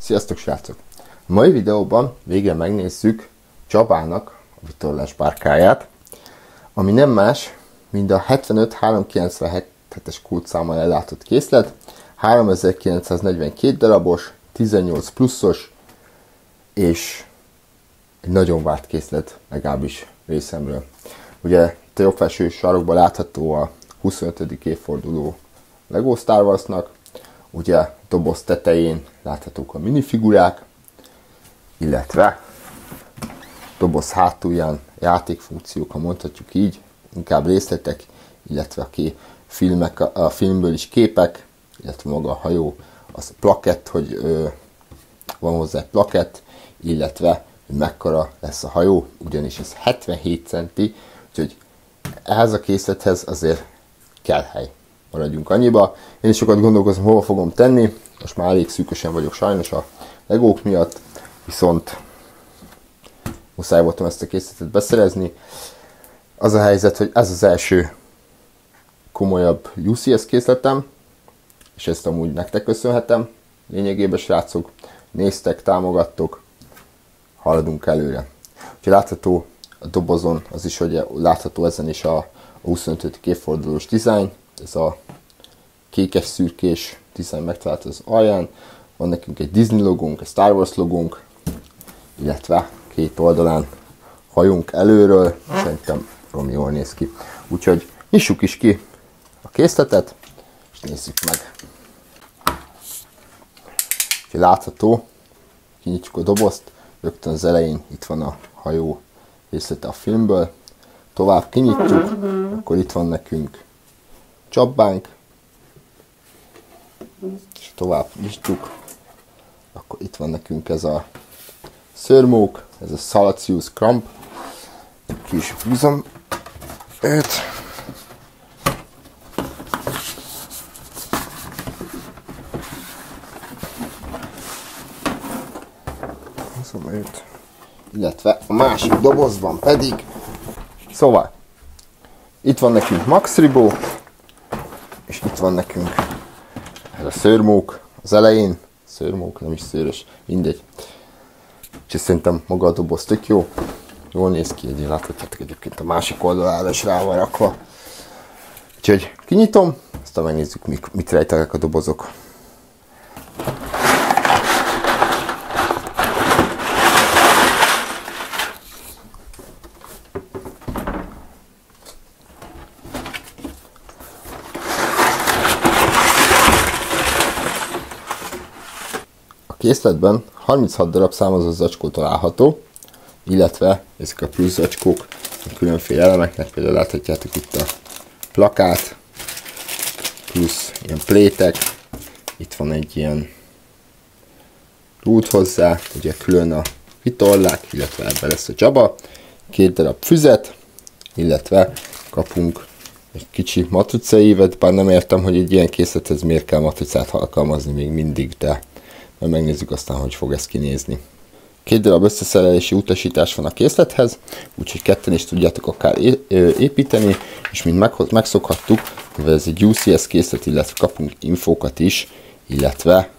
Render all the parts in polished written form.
Sziasztok srácok! A mai videóban végre megnézzük Csabának a vitorlás bárkáját, ami nem más, mint a 75397-es kódszámmal ellátott készlet, 3942 darabos, 18 pluszos, és egy nagyon várt készlet, legalábbis részemről. Ugye a jobb felső sarokban látható a 25. évforduló Lego Star Warsnak, ugye doboz tetején láthatók a minifigurák, illetve doboz hátulján játékfunkciók, ha mondhatjuk így, inkább részletek, illetve a filmből is képek, illetve maga a hajó, az a plakett, hogy van hozzá egy plakett, illetve hogy mekkora lesz a hajó, ugyanis ez 77 centi, úgyhogy ehhez a készlethez azért kell hely. Maradjunk annyiba. Én is sokat gondolkozom, hova fogom tenni. Most már elég szűkösen vagyok sajnos a legók miatt, viszont muszáj voltam ezt a készletet beszerezni. Az a helyzet, hogy ez az első komolyabb UCS készletem, és ezt amúgy nektek köszönhetem. Lényegében, srácok, néztek, támogattok, haladunk előre. Úgyhogy látható a dobozon, az is, hogy látható ezen is a 25. évfordulós dizájn, ez a kékes-szürkés dizájn megtalálható az alján. Van nekünk egy Disney logónk, egy Star Wars logónk, illetve két oldalán hajónk előről, szerintem jól néz ki. Úgyhogy nyissuk is ki a készletet, és nézzük meg. Úgyhogy látható, kinyitjuk a dobozt, rögtön az elején itt van a hajó részlete a filmből. Tovább kinyitjuk, akkor itt van nekünk Csabánk, és tovább nyitjuk, akkor itt van nekünk ez a szörmók, ez a Salacious Crumb, ki is húzom őt. Húzom őt. Illetve a másik dobozban pedig, szóval, itt van nekünk Max Ribó, és itt van nekünk ez a szőrmók az elején, szőrmók, nem is szőrös, mindegy. És szerintem maga a doboz tök jó, jól néz ki, így láthatjátok egyébként a másik oldalára is rá van rakva. Úgyhogy kinyitom, aztán megnézzük, mit rejtenek a dobozok. A készletben 36 darab számozó zacskó található, illetve ezek a plusz zacskók a különféle elemeknek, például láthatjátok itt a plakát, plusz ilyen plétek, itt van egy ilyen rúd hozzá, ugye külön a vitorlák, illetve ebben lesz a Csaba, 2 darab füzet, illetve kapunk egy kicsi matricaévet, bár nem értem, hogy egy ilyen készlethez miért kell matricát alkalmazni még mindig, de megnézzük aztán, hogy fog ez kinézni. 2 darab összeszerelési utasítás van a készlethez, úgyhogy ketten is tudjátok akár építeni, és mint megszokhattuk, mivel ez egy UCS készlet, illetve kapunk infókat is, illetve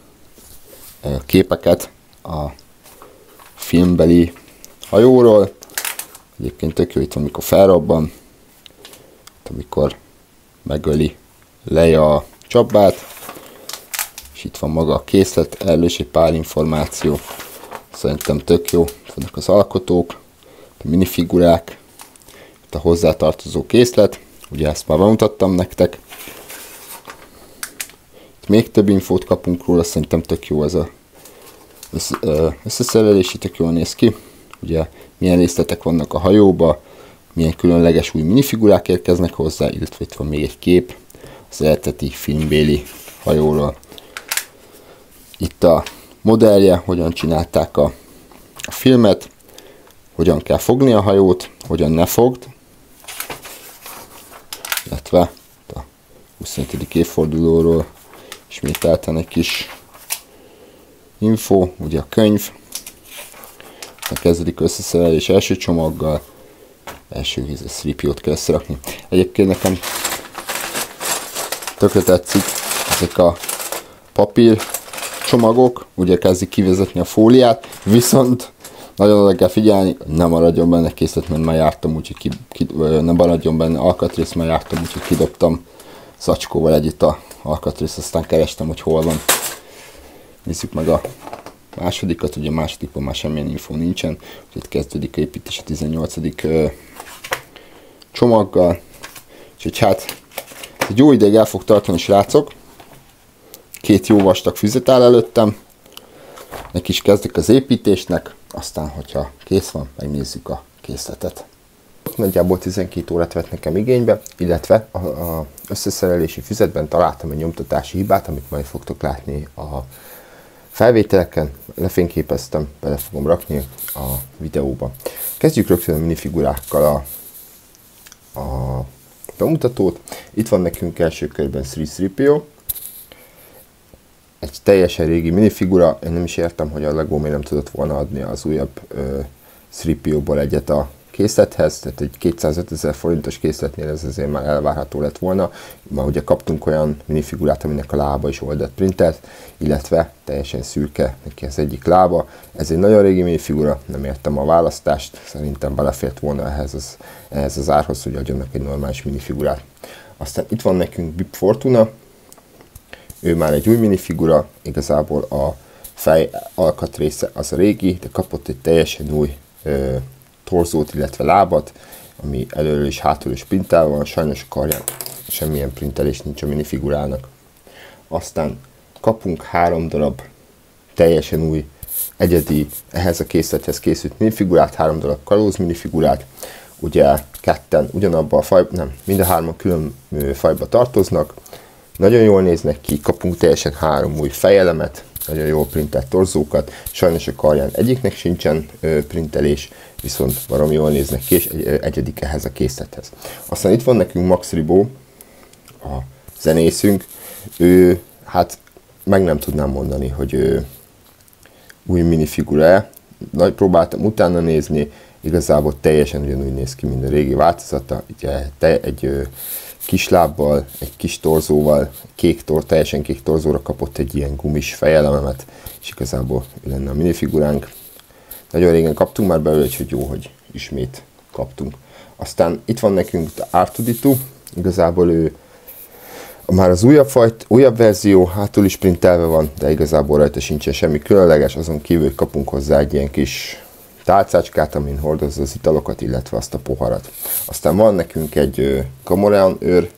képeket a filmbeli hajóról. Egyébként tök jó, itt van, amikor felrobban, amikor megöli Leia a Csabát, és itt van maga a készlet, erről is egy pár információ. Szerintem tök jó. Itt vannak az alkotók, a minifigurák, itt a hozzátartozó készlet, ugye ezt már bemutattam nektek. Itt még több infót kapunk róla, szerintem tök jó ez a összeszerelési, tök jól néz ki. Ugye milyen részletek vannak a hajóba, milyen különleges új minifigurák érkeznek hozzá, illetve itt van még egy kép az eredeti filmbéli hajóról. Itt a modellje, hogyan csinálták a filmet, hogyan kell fogni a hajót, hogyan ne fogd, illetve a 25. évfordulóról ismételten egy kis info, ugye a könyv, kezdődik összeszerelés első csomaggal, első ízre Threepio-t kell összerakni. Egyébként nekem tökre tetszik ezek a papír csomagok, ugye kezdik kivezetni a fóliát, viszont nagyon oda kell figyelni, nem maradjon benne készlet, mert már jártam, úgyhogy nem maradjon benne alkatrész, mert jártam, úgyhogy kidobtam zacskóval együtt a alkatrészt, aztán kerestem, hogy hol van. Nézzük meg a másodikat, ugye a másodikban már semmilyen infó nincsen, úgyhogy kezdődik a építés a 18. csomaggal. Úgyhogy hát egy jó ideig el fog tartani, srácok. 2 jó vastag füzet áll előttem. Neki is kezdik az építésnek, aztán, hogyha kész van, megnézzük a készletet. Nagyjából 12 órát vett nekem igénybe, illetve a összeszerelési füzetben találtam egy nyomtatási hibát, amit majd fogtok látni a felvételeken. Lefényképeztem, bele fogom rakni a videóba. Kezdjük rögtön a minifigurákkal a bemutatót. Itt van nekünk első körben 3-3PO. Egy teljesen régi minifigura. Én nem is értem, hogy a Lego miért nem tudott volna adni az újabb 3PO-ból egyet a készlethez, tehát egy 205 000 forintos készletnél ez azért már elvárható lett volna. Már ugye kaptunk olyan minifigurát, aminek a lába is oldalt printelt, illetve teljesen szürke neki az egyik lába. Ez egy nagyon régi minifigura, nem értem a választást, szerintem belefért volna ehhez az árhoz, hogy adjanak egy normális minifigurát. Aztán itt van nekünk Bib Fortuna, ő már egy új minifigura, igazából a fej alkatrésze az a régi, de kapott egy teljesen új torzót, illetve lábat, ami előről és hátul is printálva van, sajnos a karján semmilyen printelés nincs a minifigurának. Aztán kapunk 3 darab teljesen új, egyedi, ehhez a készlethez készült minifigurát, 3 darab kalóz minifigurát, ugye ketten ugyanabban a fajban, nem, mind a 3 külön fajba tartoznak, nagyon jól néznek ki, kapunk teljesen 3 új fejelemet, nagyon jól printelt torzókat, sajnos a karján egyiknek sincsen printelés, viszont valami jól néznek ki, és egyedik ehhez a készlethez. Aztán itt van nekünk Max Ribó, a zenészünk, ő, hát meg nem tudnám mondani, hogy ő új minifigura-e, próbáltam utána nézni, igazából teljesen ugyanúgy néz ki, mint a régi változata, ugye egy kis lábbal, egy kis torzóval, teljesen kék torzóra kapott egy ilyen gumis fejelememet, és igazából lenne a minifiguránk. Nagyon régen kaptunk már belőle, úgyhogy jó, hogy ismét kaptunk. Aztán itt van nekünk R2-D2, igazából ő már az újabb verzió, hátul is printelve van, de igazából rajta sincsen semmi különleges, azon kívül kapunk hozzá egy ilyen kis tálcácskát, amin hordozza az italokat, illetve azt a poharat. Aztán van nekünk egy Gamorrean őr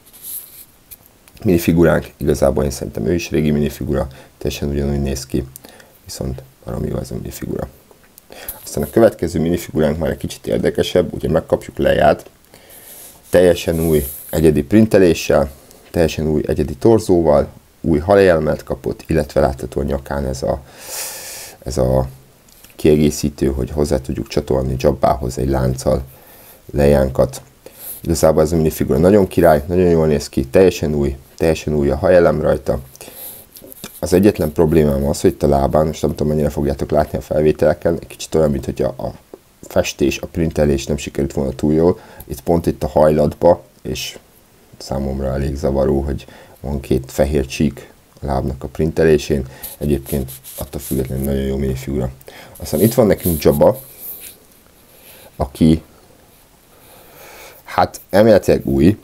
minifiguránk, igazából én szerintem ő is régi minifigura, teljesen ugyanúgy néz ki, viszont valami jó ez a minifigura. Aztán a következő minifiguránk már egy kicsit érdekesebb, ugye megkapjuk Leiát, teljesen új egyedi printeléssel, teljesen új egyedi torzóval, új halélmet kapott, illetve látható a nyakán ez a kiegészítő, hogy hozzá tudjuk csatolni Jabbához egy lánccal Leiánkat. Igazából ez a minifigura nagyon király, nagyon jól néz ki, teljesen új a hajelem rajta. Az egyetlen problémám az, hogy itt a lábán, és nem tudom mennyire fogjátok látni a felvételeken, egy kicsit olyan, mint hogy a festés, a printelés nem sikerült volna túl jól. Itt pont itt a hajlatba, és számomra elég zavaró, hogy van 2 fehér csík a lábnak a printelésén. Egyébként attól függetlenül nagyon jó minifigura. Aztán itt van nekünk Jabba, aki hát elméletileg új,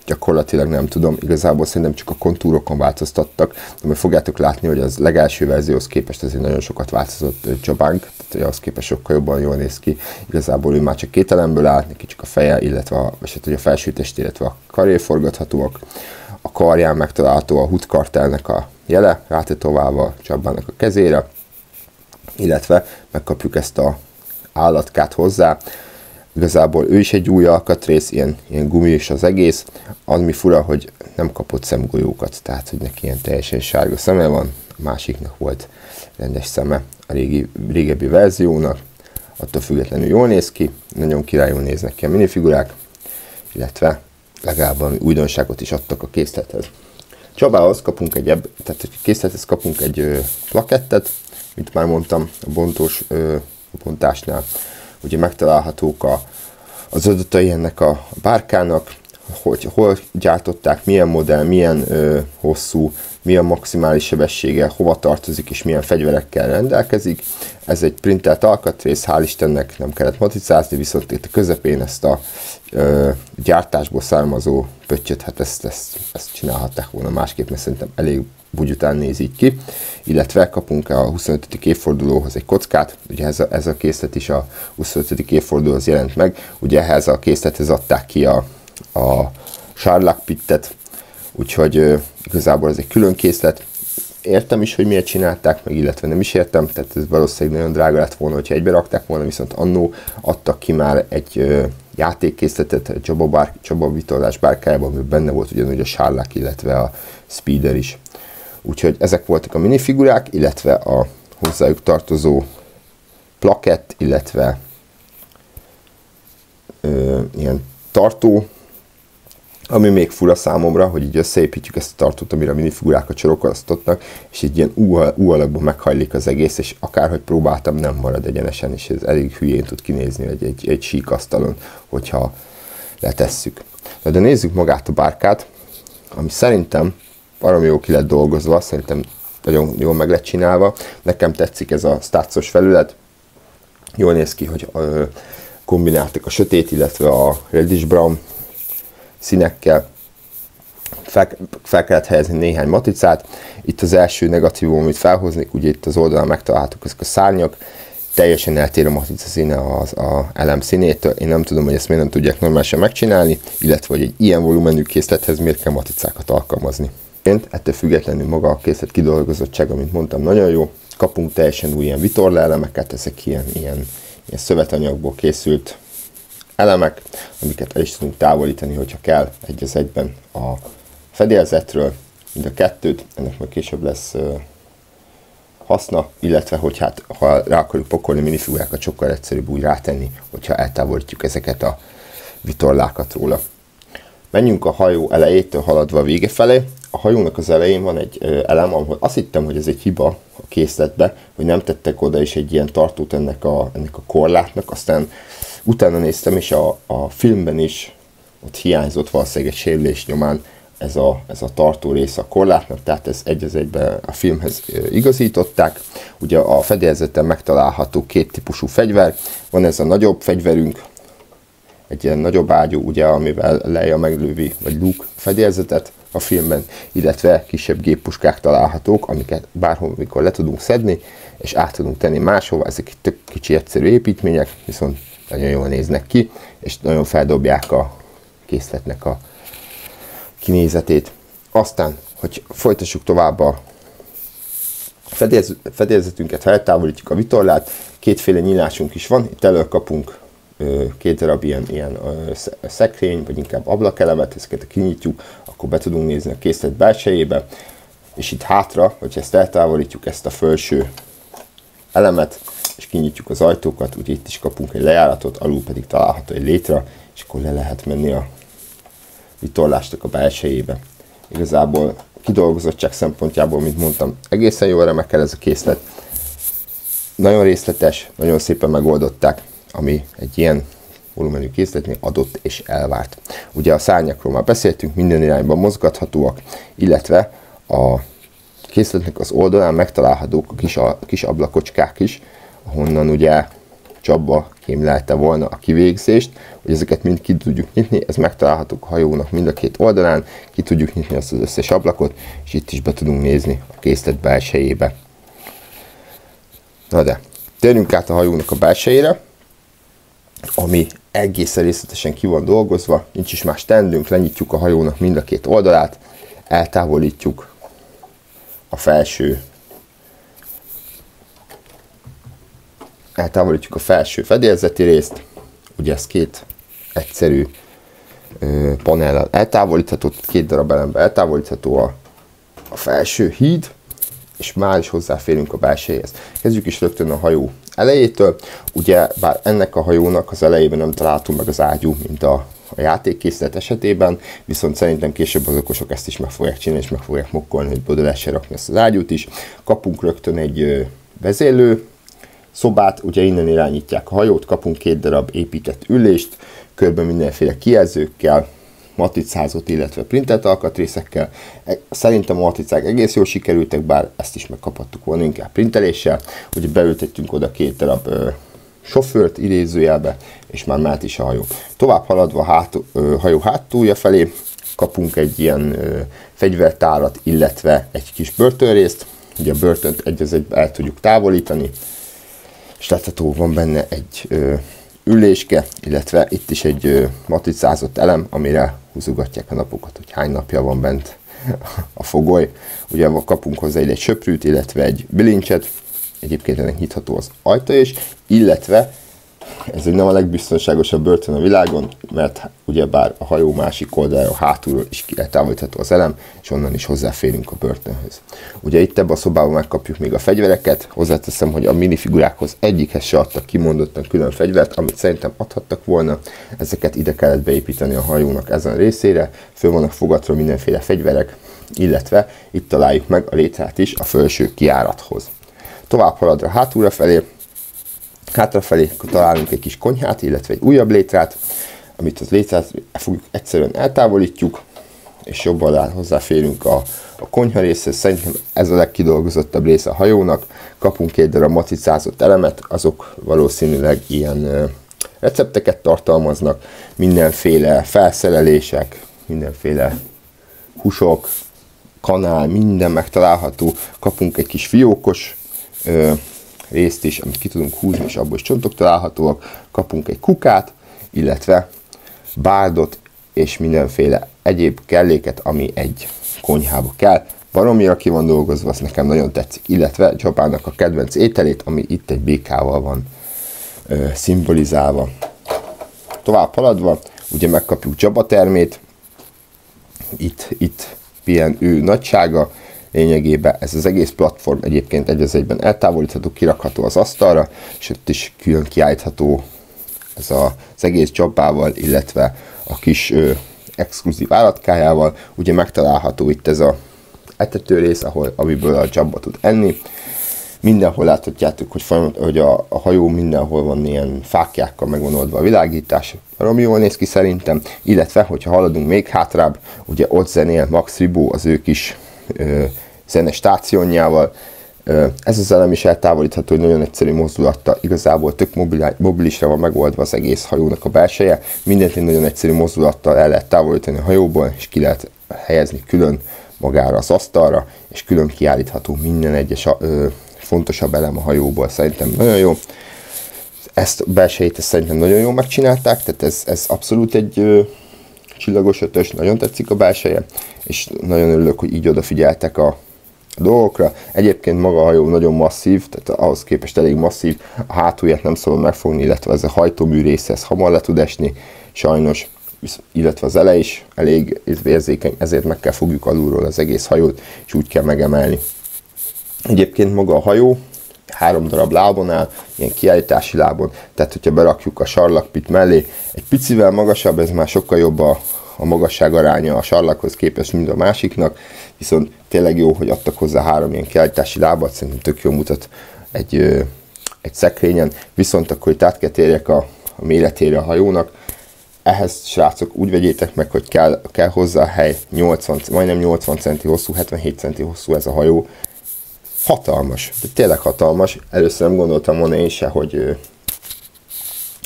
gyakorlatilag nem tudom, igazából szerintem csak a kontúrokon változtattak, de majd fogjátok látni, hogy az legelső verzióhoz képest azért nagyon sokat változott Jabbánk, tehát ahhoz képest sokkal jobban jól néz ki. Igazából ő már csak 2 elemből áll, neki csak a feje, illetve a felső test, illetve a karjai forgathatóak. A karján megtalálható a Hood Cartelnek a jele, rátetoválva Jabbának a kezére, illetve megkapjuk ezt a állatkát hozzá. Igazából ő is egy új alkatrész, ilyen gumis az egész, ami fura, hogy nem kapott szemgolyókat, tehát hogy neki ilyen teljesen sárga szeme van, a másiknak volt rendes szeme a régebbi verziónak, attól függetlenül jól néz ki, nagyon királyul néznek ki a minifigurák, illetve legalább újdonságot is adtak a készlethez. Csabához kapunk tehát a készlethez kapunk egy plakettet, mint már mondtam a bontásnál, ugye megtalálhatók az adatai ennek a bárkának, hogy hol gyártották, milyen modell, milyen hosszú, milyen maximális sebessége, hova tartozik és milyen fegyverekkel rendelkezik. Ez egy printelt alkatrész, hál' Istennek nem kellett matricázni, viszont itt a közepén ezt a gyártásból származó pöttyöt, hát ezt csinálhatták volna másképp, mert szerintem elég bugyután néz így ki. Illetve kapunk a 25. évfordulóhoz egy kockát, ugye ez a készlet is a 25. évfordulóhoz jelent meg, ugye ehhez a készlethez adták ki a Sherlock Pittet, úgyhogy igazából ez egy külön készlet. Értem is, hogy miért csinálták meg, illetve nem is értem, tehát ez valószínűleg nagyon drága lett volna, hogyha egybe rakták volna, viszont annó adtak ki már egy játékkészletet Csaba vitorlás bárkájában, amiben benne volt ugyanúgy a Sherlock, illetve a Speeder is. Úgyhogy ezek voltak a minifigurák, illetve a hozzájuk tartozó plakett, illetve ilyen tartó, ami még fura számomra, hogy így összeépítjük ezt a tartót, amire a minifigurákat sorokasztottak, és egy ilyen U alakban meghajlik az egész, és akárhogy próbáltam, nem marad egyenesen, és ez elég hülyén tud kinézni egy síkasztalon, hogyha letesszük. De nézzük magát a bárkát, ami szerintem valami jó ki lett dolgozva, szerintem nagyon jól meg lett csinálva. Nekem tetszik ez a státszos felület, jól néz ki, hogy kombináltak a sötét, illetve a reddish brown színekkel. Fel kellett helyezni néhány matricát. Itt az első negatívum, amit felhoznék, ugye itt az oldalon megtaláltuk ezek a szárnyak, teljesen eltér a matrica színe az elem színétől. Én nem tudom, hogy ezt miért nem tudják normálisan megcsinálni, illetve hogy egy ilyen volumenű készlethez miért kell matricákat alkalmazni. Ettől függetlenül maga a készlet kidolgozottsága, mint mondtam, nagyon jó. Kapunk teljesen új ilyen vitorlaelemeket, ezek ilyen szövetanyagból készült elemek, amiket el is tudunk távolítani, hogyha kell, egy az egyben a fedélzetről, mind a kettőt, ennek majd később lesz haszna, illetve hogy hát, ha rá akarjuk pakolni minifigurákat, sokkal egyszerűbb úgy rátenni, hogyha eltávolítjuk ezeket a vitorlákat róla. Menjünk a hajó elejétől haladva a vége felé. A hajónak az elején van egy elem, ahol azt hittem, hogy ez egy hiba a készletbe, hogy nem tettek oda is egy ilyen tartót ennek a korlátnak, aztán utána néztem, és a filmben is ott hiányzott valószínűleg egy sérülés nyomán ez a tartó része a korlátnak, tehát ez egy az egyben a filmhez igazították. Ugye a fedélzeten megtalálható két típusú fegyver, van ez a nagyobb fegyverünk, egy ilyen nagyobb ágyú, ugye, amivel Leia meglövi, vagy Luke fedélzetet a filmben, illetve kisebb géppuskák találhatók, amiket bárhol, mikor le tudunk szedni, és át tudunk tenni máshova. Ezek tök kicsi egyszerű építmények, viszont nagyon jól néznek ki, és nagyon feldobják a készletnek a kinézetét. Aztán, hogy folytassuk tovább a fedélzetünket, ha eltávolítjuk a vitorlát, kétféle nyílásunk is van, itt elől kapunk két darab ilyen szekrény, vagy inkább ablakelemet, ezeket kinyitjuk, akkor be tudunk nézni a készlet belsejébe, és itt hátra, hogyha ezt eltávolítjuk, ezt a felső elemet, és kinyitjuk az ajtókat, úgy itt is kapunk egy lejáratot, alul pedig található egy létre, és akkor le lehet menni a vitorlásnak a belsejébe. Igazából kidolgozottság szempontjából, mint mondtam, egészen jól remekel ez a készlet. Nagyon részletes, nagyon szépen megoldották, ami egy ilyen volumenű készletnél adott és elvárt. Ugye a szárnyakról már beszéltünk, minden irányban mozgathatóak, illetve a készletnek az oldalán megtalálhatók a kis ablakocskák is, ahonnan ugye Csaba kémlelte volna a kivégzést, hogy ezeket mind ki tudjuk nyitni, ez megtalálható a hajónak mind a két oldalán, ki tudjuk nyitni azt az összes ablakot, és itt is be tudunk nézni a készlet belsejébe. Na de, térjünk át a hajónak a belsejére, ami egészen részletesen ki van dolgozva, nincs is más teendőnk, lenyitjuk a hajónak mind a két oldalát, eltávolítjuk a felső fedélzeti részt, ugye ez két egyszerű panellel eltávolítható, két darab elemben eltávolítható a felső híd, és már is hozzáférünk a belsejéhez. Kezdjük is rögtön a hajó elejétől, ugye bár ennek a hajónak az elejében nem találtunk meg az ágyú, mint a játékkészlet esetében, viszont szerintem később az okosok ezt is meg fogják csinálni, és meg fogják mokkolni, hogy oda lehessen rakni ezt az ágyút is. Kapunk rögtön egy vezérlő szobát, ugye innen irányítják a hajót, kapunk két darab épített ülést, körben mindenféle kijelzőkkel, matricázott, illetve printelt alkatrészekkel. Szerintem a matricák egész jól sikerültek, bár ezt is megkaphattuk volna inkább printeléssel. Ugye beültettünk oda 2 darab sofőrt idézőjelbe, és már ment is a hajó. Tovább haladva hajó hátulja felé kapunk egy ilyen fegyvertárat, illetve egy kis börtönrészt. Ugye a börtönt egy az egybe el tudjuk távolítani, és látható van benne egy üléske, illetve itt is egy matricázott elem, amire húzogatják a napokat, hogy hány napja van bent a fogoly. Ugye kapunk hozzá egy söprűt, illetve egy bilincset, egyébként ennek nyitható az ajta is, illetve ez egy nem a legbiztonságosabb börtön a világon, mert ugyebár a hajó másik oldalra hátulról is eltávolítható az elem, és onnan is hozzáférünk a börtönhöz. Ugye itt ebben a szobában megkapjuk még a fegyvereket, hozzáteszem, hogy a minifigurákhoz egyikhez se adtak kimondottan külön fegyvert, amit szerintem adhattak volna, ezeket ide kellett beépíteni a hajónak ezen részére, föl vannak fogatva mindenféle fegyverek, illetve itt találjuk meg a létrát is a felső kijárathoz. Tovább haladva hátrafelé találunk egy kis konyhát, illetve egy újabb létrát, amit az létrát egyszerűen eltávolítjuk, és jobb oldalán hozzáférünk a konyha részhez. Szerintem ez a legkidolgozottabb része a hajónak. Kapunk 2 darab matricázott elemet, azok valószínűleg ilyen recepteket tartalmaznak, mindenféle felszerelések, mindenféle húsok, kanál, minden megtalálható. Kapunk egy kis fiókos részt is, amit ki tudunk húzni, és abból is csontok találhatóak. Kapunk egy kukát, illetve bárdot, és mindenféle egyéb kelléket, ami egy konyhába kell. Baromira ki van dolgozva, az nekem nagyon tetszik, illetve Japánnak a kedvenc ételét, ami itt egy békával van szimbolizálva. Tovább haladva, ugye megkapjuk Jabba termét, itt milyen ő nagysága, lényegében ez az egész platform egyébként egy az egyben eltávolítható, kirakható az asztalra, és ott is külön kiállítható ez az egész Jabbával, illetve a kis exkluzív állatkájával. Ugye megtalálható itt ez a etető rész, amiből a Jabba tud enni. Mindenhol láthatjátok, hogy a hajó mindenhol van ilyen fáklyákkal meg van oldva a világítás. Valami jól néz ki szerintem, illetve, hogyha haladunk még hátrább, ugye ott zenél Max Ribó az ő kis zenestációnjával. Ez az elem is eltávolítható, hogy nagyon egyszerű mozdulattal, igazából tök mobilisra van megoldva az egész hajónak a belseje. Mindent egy nagyon egyszerű mozdulattal el lehet távolítani a hajóból, és ki lehet helyezni külön magára az asztalra, és külön kiállítható minden egyes fontosabb elem a hajóból. Szerintem nagyon jó. Ezt a belsejét szerintem nagyon jól megcsinálták, tehát ez abszolút egy csillagos ötös, nagyon tetszik a belseje, és nagyon örülök, hogy így odafigyeltek a dolgokra. Egyébként maga a hajó nagyon masszív, tehát ahhoz képest elég masszív, a hátulját nem szabad megfogni, illetve ez a hajtómű része, ez hamar le tud esni, sajnos, illetve az ele is elég érzékeny, ezért meg kell fogjuk alulról az egész hajót, és úgy kell megemelni. Egyébként maga a hajó 3 darab lábon áll, ilyen kiállítási lábon, tehát hogyha berakjuk a sarlakpit mellé, egy picivel magasabb, ez már sokkal jobb a magasság aránya a sarlakhoz képest, mint a másiknak, viszont tényleg jó, hogy adtak hozzá 3 ilyen kiállítási lábat, szerintem tök jó mutat egy szekrényen, viszont akkor itt át kell térjek a méretére a hajónak. Ehhez, srácok, úgy vegyétek meg, hogy kell hozzá a hely, majdnem 80 centi hosszú, 77 centi hosszú ez a hajó. Hatalmas, de tényleg hatalmas. Először nem gondoltam volna én se, hogy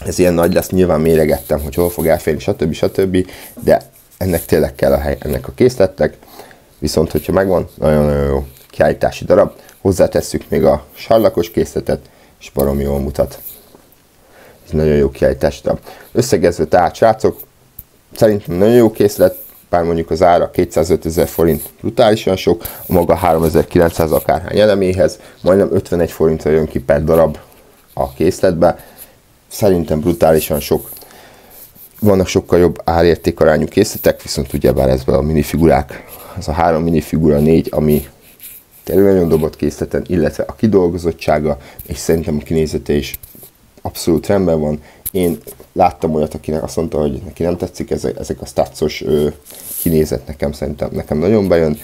ez ilyen nagy lesz, nyilván méregettem, hogy hol fog elférni, stb. De ennek tényleg kell a hely, ennek a készletnek. Viszont, hogyha megvan, nagyon-nagyon jó kiállítási darab. Hozzátesszük még a sarlakos készletet, és baromi jól mutat. Ez nagyon jó kiállítási darab. Összegezve tehát, srácok, szerintem nagyon jó készlet, bár mondjuk az ára 205 000 forint brutálisan sok, a maga 3900 akárhány eleméhez, majdnem 51 forintra jön ki per darab a készletbe. Szerintem brutálisan sok. Vannak sokkal jobb árértékarányú készletek, viszont ugyebár ezben a minifigurák, az a 3 minifigura 4, ami tényleg nagyon dobott készleten, illetve a kidolgozottsága, és szerintem a kinézete is abszolút rendben van. Én láttam olyat, akinek azt mondta, hogy neki nem tetszik ezek a statsos kinézet, szerintem nekem nagyon bejön.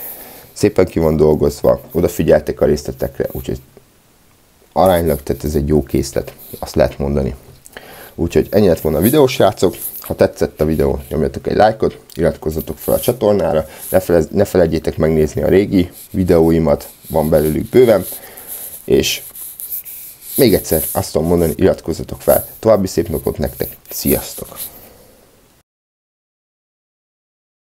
Szépen ki van dolgozva, odafigyeltek a részletekre, úgyhogy aránylag, tehát ez egy jó készlet, azt lehet mondani. Úgyhogy ennyi lett volna a videó, srácok. Ha tetszett a videó, nyomjatok egy lájkot, iratkozzatok fel a csatornára, ne felejtjétek megnézni a régi videóimat, van belőlük bőven, és még egyszer azt tudom mondani, iratkozzatok fel. További szép napot nektek, sziasztok!